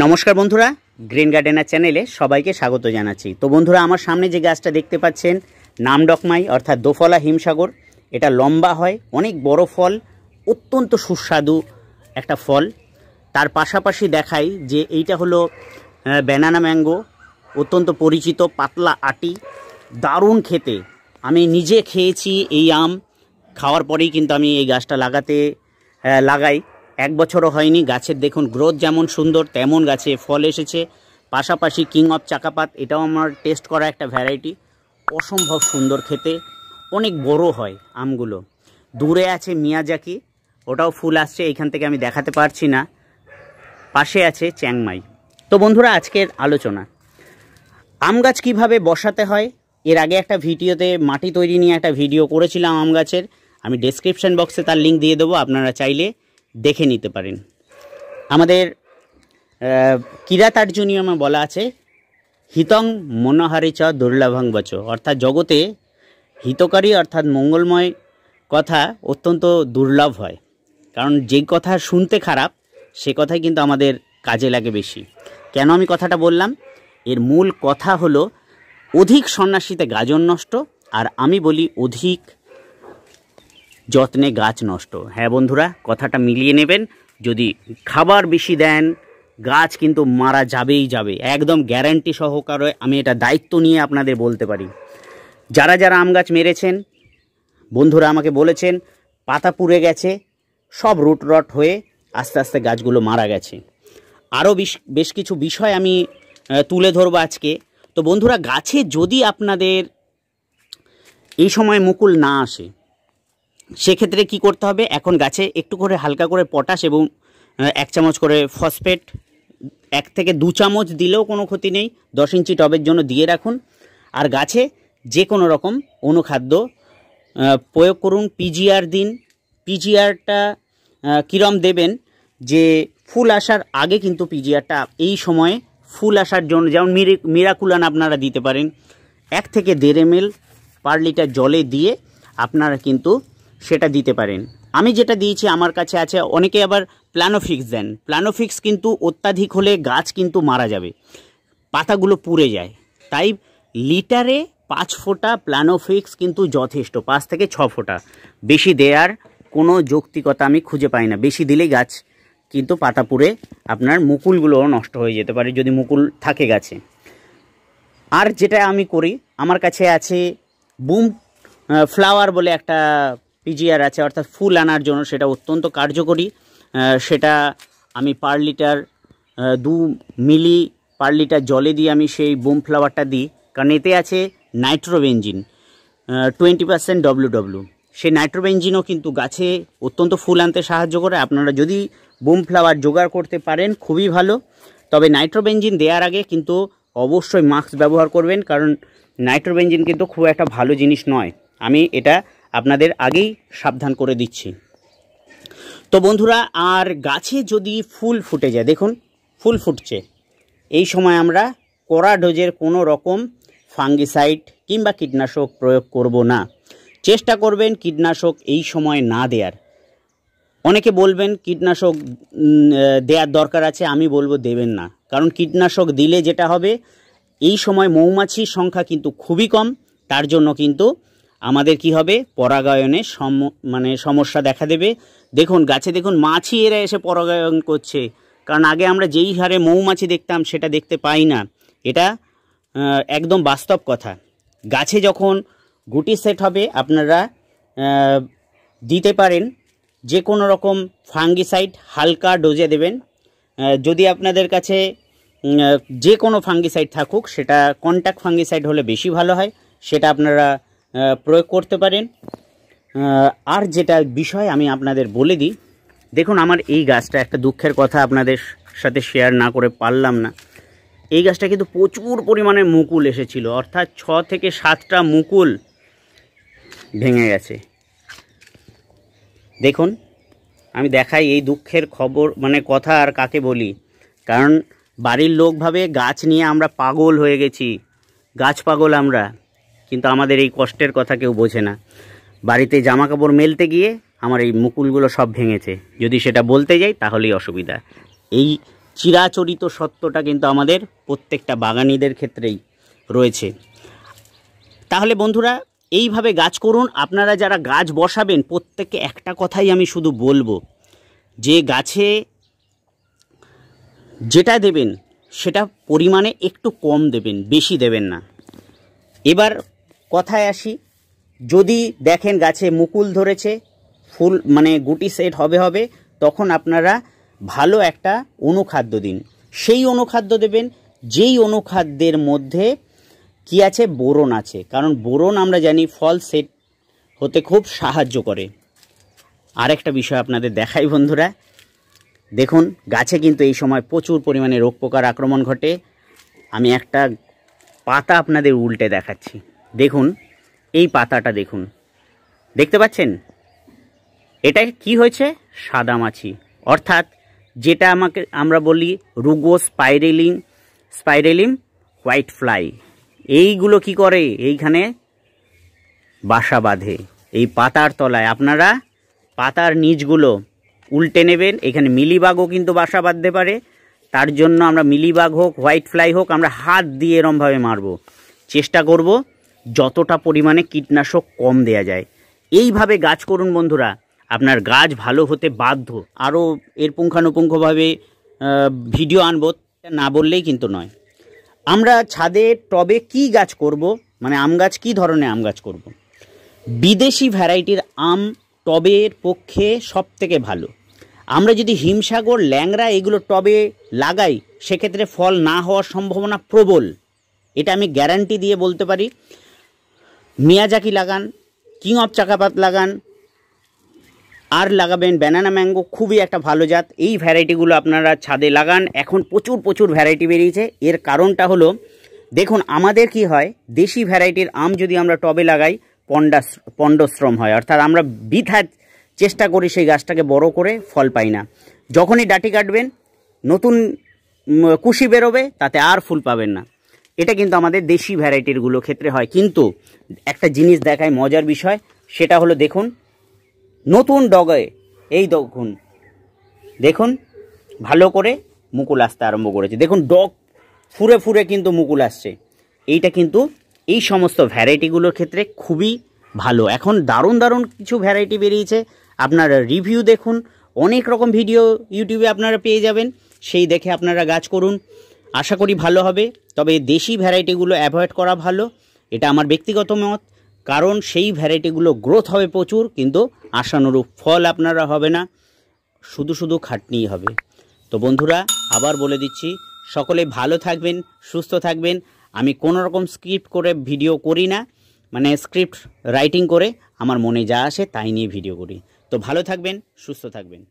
নমস্কার বন্ধুরা, green gardener চ্যানেলে সবাইকে স্বাগত জানাচ্ছি। তো বন্ধুরা, আমার সামনে যে গাছটা দেখতে পাচ্ছেন নামডকমাই অর্থাৎ দোফলা হিমসাগর। এটা লম্বা হয়, অনেক বড় ফল, অত্যন্ত সুস্বাদু একটা ফল। তার পাশাপাশি দেখাই যে এইটা হলো ব্যানানা ম্যাঙ্গো, অত্যন্ত পরিচিত, পাতলা আটি, দারুণ খেতে। আমি নিজে খেয়েছি এই আম, খাওয়ার পরেই কিন্তু আমি এই গাছটা লাগাই। 1 বছরও হয়নি, গাছের দেখুন গ্রোথ যেমন সুন্দর তেমন গাছে ফল এসেছে। পাশাপাশি কিং অফ চাকাপাত, এটাও আমার টেস্ট করা একটা ভ্যারাইটি, অসম্ভব সুন্দর খেতে, অনেক বড় হয় আমগুলো। দূরে আছে মিয়াজাকি, ওটাও ফুল আসছে, এইখান থেকে আমি দেখাতে পারছি না। পাশে আছে চ্যাংমাই। তো বন্ধুরা, আজকের আলোচনা আম গাছ কীভাবে বসাতে হয়। এর আগে একটা ভিডিওতে মাটি তৈরি নিয়ে একটা ভিডিও করেছিলাম আম গাছের, আমি ডেসক্রিপশন বক্সে তার লিঙ্ক দিয়ে দেবো, আপনারা চাইলে দেখে নিতে পারেন। আমাদের কিরাতার্জুনিয়মে বলা আছে হিতং মনোহারি চ দুর্লভং বচ, অর্থাৎ জগতে হিতকারী অর্থাৎ মঙ্গলময় কথা অত্যন্ত দুর্লভ হয়। কারণ যেই কথা শুনতে খারাপ সে কথাই কিন্তু আমাদের কাজে লাগে বেশি। কেন আমি কথাটা বললাম? এর মূল কথা হলো অধিক সন্ন্যাসীতে গাজন নষ্ট, আর আমি বলি অধিক যত্নে গাছ নষ্ট। হ্যাঁ বন্ধুরা, কথাটা মিলিয়ে নেবেন। যদি খাবার বেশি দেন গাছ কিন্তু মারা যাবেই যাবে, একদম গ্যারান্টি সহকারে আমি এটা দায়িত্ব নিয়ে আপনাদের বলতে পারি। যারা যারা আম গাছ মেরেছেন বন্ধুরা আমাকে বলেছেন পাতা পুড়ে গেছে, সব রুট রট হয়ে আস্তে আস্তে গাছগুলো মারা গেছে। আরও বেশ কিছু বিষয় আমি তুলে ধরবো আজকে। তো বন্ধুরা, গাছে যদি আপনাদের এই সময় মুকুল না আসে সেক্ষেত্রে কি করতে হবে? এখন গাছে একটু করে হালকা করে পটাশ এবং 1 চামচ করে ফসফেট, 1 থেকে 2 চামচ দিলেও কোনো ক্ষতি নেই, 10 ইঞ্চি টবের জন্য দিয়ে রাখুন। আর গাছে যে কোনো রকম অনুখাদ্য প্রয়োগ করুন। পিজিআর দিন। পিজিআরটা কীরম দেবেন? যে ফুল আসার আগে কিন্তু পিজিআরটা এই সময়ে ফুল আসার জন্য, যেমন মিরাকুলান আপনারা দিতে পারেন, 1 থেকে 1.5 ml পার লিটার জলে দিয়ে আপনারা কিন্তু সেটা দিতে পারেন। আমি যেটা দিয়েছি আমার কাছে আছে, অনেকে আবার প্ল্যানোফিক্স দেন। প্ল্যানোফিক্স কিন্তু অত্যাধিক হলে গাছ কিন্তু মারা যাবে, পাতাগুলো পুড়ে যায়। তাই লিটারে 5 ফোঁটা প্ল্যানোফিক্স কিন্তু যথেষ্ট, 5 থেকে 6 ফোঁটা। বেশি দেওয়ার কোনো যৌক্তিকতা আমি খুঁজে পাই না। বেশি দিলেই গাছ কিন্তু পাতা পুড়ে আপনার মুকুলগুলোও নষ্ট হয়ে যেতে পারে যদি মুকুল থাকে গাছে। আর যেটা আমি করি, আমার কাছে আছে বুম ফ্লাওয়ার বলে একটা পিজিআর আছে, অর্থাৎ ফুল আনার জন্য, সেটা অত্যন্ত কার্যকরী। সেটা আমি পার লিটার 2 মিলি পার লিটার জলে দিয়ে আমি সেই বুম ফ্লাওয়ারটা দিই। কারণ এতে আছে নাইট্রোবেনজিন 20% WW। সেই নাইট্রোবেনজিনও কিন্তু গাছে অত্যন্ত ফুল আনতে সাহায্য করে। আপনারা যদি বুম ফ্লাওয়ার জোগাড় করতে পারেন খুবই ভালো। তবে নাইট্রোবেনজিন দেওয়ার আগে কিন্তু অবশ্যই মাস্ক ব্যবহার করবেন, কারণ নাইট্রোবেনজিন কিন্তু খুব একটা ভালো জিনিস নয়। আমি এটা আপনাদের আগেই সাবধান করে দিচ্ছি। তো বন্ধুরা, আর গাছে যদি ফুল ফুটে যায়, দেখুন ফুল ফুটছে, এই সময় আমরা কড়া ডোজের কোনো রকম ফাঙ্গিসাইড কিংবা কীটনাশক প্রয়োগ করব না। চেষ্টা করবেন কীটনাশক এই সময় না দেওয়ার। অনেকে বলবেন কীটনাশক দেওয়ার দরকার আছে, আমি বলবো দেবেন না। কারণ কীটনাশক দিলে যেটা হবে, এই সময় মৌমাছির সংখ্যা কিন্তু খুবই কম, তার জন্য কিন্তু আমাদের কি হবে, পরাগায়নে সমস্যা দেখা দেবে। দেখুন গাছে দেখুন মাছি এরা এসে পরাগায়ন করছে, কারণ আগে আমরা যেই হারে মৌমাছি দেখতাম সেটা দেখতে পাই না। এটা একদম বাস্তব কথা। গাছে যখন গুটি সেট হবে আপনারা দিতে পারেন যে কোনো রকম ফাঙ্গিসাইড, হালকা ডোজে দেবেন। যদি আপনাদের কাছে যে কোনো ফাঙ্গিসাইড থাকুক, সেটা কন্ট্যাক্ট ফাঙ্গিসাইড হলে বেশি ভালো হয়, সেটা আপনারা প্রয়োগ করতে পারেন। আর যেটা বিষয় আমি আপনাদের বলে দিই, দেখুন আমার এই গাছটা, একটা দুঃখের কথা আপনাদের সাথে শেয়ার না করে পারলাম না। এই গাছটা কিন্তু প্রচুর পরিমাণে মুকুল এসেছিল, অর্থাৎ 6 থেকে 7টা মুকুল ভেঙে গেছে। দেখুন আমি দেখাই এই দুঃখের খবর, কথা আর কাকে বলি। কারণ বাড়ির লোক ভাবে গাছ নিয়ে আমরা পাগল হয়ে গেছি, গাছ পাগল আমরা, কিন্তু আমাদের এই কষ্টের কথা কেউ বোঝে না। বাড়িতে জামা কাপড় মেলতে গিয়ে আমার এই মুকুলগুলো সব ভেঙেছে, যদি সেটা বলতে যাই তাহলেই অসুবিধা। এই চিরাচরিত সত্যটা কিন্তু আমাদের প্রত্যেকটা বাগানীদের ক্ষেত্রেই রয়েছে। তাহলে বন্ধুরা এইভাবে গাছ করুন। আপনারা যারা গাছ বসাবেন প্রত্যেককে একটা কথাই আমি শুধু বলবো, যে গাছে যেটা দেবেন সেটা পরিমাণে একটু কম দেবেন, বেশি দেবেন না। এবার কথায় আসি, যদি দেখেন গাছে মুকুল ধরেছে, ফুল মানে গুটি সেট হবে, তখন আপনারা ভালো একটা অনুখাদ্য দিন। সেই অনুখাদ্য দেবেন যেই অনুখাদ্যের মধ্যে কি আছে, বোরন আছে, কারণ বোরন আমরা জানি ফল সেট হতে খুব সাহায্য করে। আরেকটা বিষয় আপনাদের দেখাই বন্ধুরা, দেখুন গাছে কিন্তু এই সময় প্রচুর পরিমাণে রোগ পোকার আক্রমণ ঘটে। আমি একটা পাতা আপনাদের উল্টে দেখাচ্ছি। দেখুন এই পাতাটা দেখুন, দেখতে পাচ্ছেন এটা কি হয়েছে, সাদামাছি, অর্থাৎ যেটা আমরা বলি রুগো স্পাইরেলিম হোয়াইট ফ্লাই। এইগুলো কি করে, এইখানে বাসা বাঁধে এই পাতার তলায়। আপনারা পাতার নিচগুলো উল্টে নেবেন, এখানে মিলিবাগও কিন্তু বাসা বাঁধতে পারে। তার জন্য আমরা মিলিবাগ হোক হোয়াইট ফ্লাই হোক আমরা হাত দিয়ে এরমভাবে মারব, চেষ্টা করব যতটা পরিমাণে কীটনাশক কম দেয়া যায়। এইভাবে গাছ করুন বন্ধুরা, আপনার গাছ ভালো হতে বাধ্য। আরও এর পুঙ্খানুপুঙ্খভাবে ভিডিও আনবো, না বললেই কিন্তু নয়। আমরা ছাদে টবে কি গাছ করব, মানে আম গাছ, কী ধরনের আম গাছ করব। বিদেশি ভ্যারাইটির আম টবের পক্ষে সব থেকে ভালো। আমরা যদি হিমসাগর, ল্যাংড়া এগুলো টবে লাগাই, সেক্ষেত্রে ফল না হওয়ার সম্ভাবনা প্রবল, এটা আমি গ্যারান্টি দিয়ে বলতে পারি। মিয়াজাকি লাগান, কিং অফ চাকাপাত লাগান, আর লাগাবেন ব্যানানা ম্যাঙ্গো, খুবই একটা ভালো জাত। এই ভ্যারাইটিগুলো আপনারা ছাদে লাগান। এখন প্রচুর ভ্যারাইটি বেরিয়েছে। এর কারণটা হলো, দেখুন আমাদের কি হয়, দেশি ভ্যারাইটির আম যদি আমরা টবে লাগাই পণ্ডশ্রম হয়, অর্থাৎ আমরা বৃথা চেষ্টা করি সেই গাছটাকে বড় করে, ফল পাই না। যখনই ডাঁটি কাটবেন নতুন কুশি বেরোবে, তাতে আর ফুল পাবেন না। এটা কিন্তু আমাদের দেশি ভ্যারাইটিরগুলো ক্ষেত্রে হয়। কিন্তু একটা জিনিস দেখায় মজার বিষয়, সেটা হলো দেখুন নতুন ডগে, এই দেখুন ভালো করে মুকুল আসতে আরম্ভ করেছে। দেখুন ডগ ফুরে কিন্তু মুকুল আসছে। এইটা কিন্তু এই সমস্ত ভ্যারাইটিগুলোর ক্ষেত্রে খুবই ভালো। এখন দারুণ কিছু ভ্যারাইটি বেরিয়েছে, আপনারা রিভিউ দেখুন, অনেক রকম ভিডিও ইউটিউবে আপনারা পেয়ে যাবেন, সেই দেখে আপনারা গাছ করুন, আশা করি ভালো হবে। তবে দেশি ভ্যারাইটিগুলো অ্যাভয়েড করা ভালো, এটা আমার ব্যক্তিগত মত, কারণ সেই ভ্যারাইটিগুলো গ্রোথ হবে প্রচুর, কিন্তু আশানুরূপ ফল আপনারা হবে না, শুধু খাটনিই হবে। তো বন্ধুরা আবার বলে দিচ্ছি, সকলে ভালো থাকবেন, সুস্থ থাকবেন। আমি কোনো রকম স্ক্রিপ্ট করে ভিডিও করি না, মানে স্ক্রিপ্ট রাইটিং করে আমার মনে যা আসে তাই নিয়ে ভিডিও করি। তো ভালো থাকবেন, সুস্থ থাকবেন।